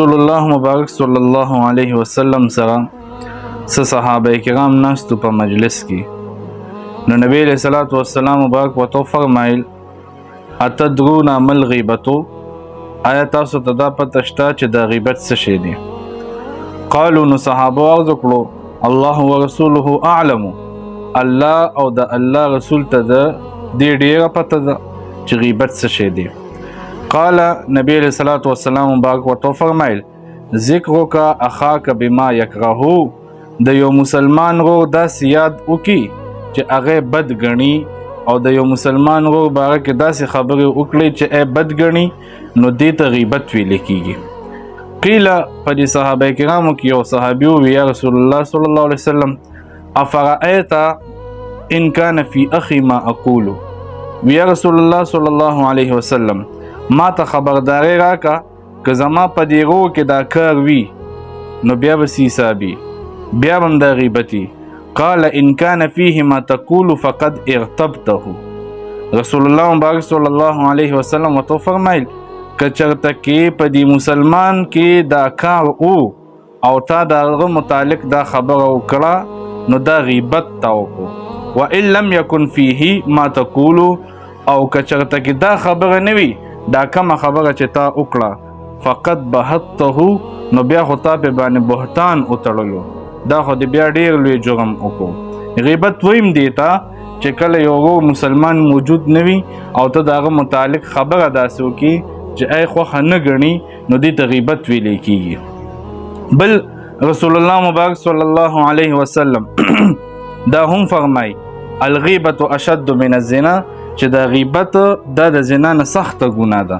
رسول الله مبارک صلی الله علیه وسلم سره صحابه کرام ناستو په مجلس کې نو نبی علیہ الصلوۃ والسلام مبارک وتو فرمایل اتدرون ما الغیبۃ آیا تاسو ته دا پته شته چې دا غیبت څه شی دی؟ قالوا نو صحابه عرض کړو الله ورسوله اعلم، الله او د الله رسول ته د ډیره پته ده چې غیبت څه شی دی. قال نبی علیہ الصلوۃ والسلام مبارک وتو فرمایل ذکرک اخاک بما یکره، د یو مسلمان ورور داسې یاد وکي چې هغه بد ګڼي او د یو مسلمان ورور باره کې داسې خبرې وکړي چې بد ګڼي نو دې ته غیبت ویل کیږي. قیل په دې صحابه کرامو کې یو صحابي وویل یا رسول الله صلی الله علیه وسلم افرأیت ان کان فی اخی ما اقول، یا رسول الله صلی الله علیه وسلم ما ته خبرداری راکا که زما په دې روح کې دا کار وي نو بیا به څه حسابي، بیا به هم دا غیبتي. قال ان کان فیه ما تقول فقد اغتبته، رسول الله مبارک صلی الله علیه وسلم ورته فرمایل که چېرته کې په دې مسلمان کې دا کار او تا د هغه متعلق دا خبره وکړه نو دا غیبت تا وکړو. وان لم یکن فیه ما تقول، او که چېرته کې دا خبره نه وي دا کومه خبره چې تا وکړه فقط بهته، نو بیا خو تا په باندې بهتان وتړلو، دا خو دې بیا ډېر لوی جرم وکړو. غیبت ویم دی ته چې کله یو ورور مسلمان موجود نه وي او ته د هغه متعلق خبره داسې وکړي چې ای خوښه نه ګڼي نو دې ته غیبت ویلی کېږي. بل رسول الله مبارک صلی الله علیه وسلم دا هم فرمای الغیبة اشد من الزنا، چې دا غیبت دا د زنا نه سخته ګناه ده.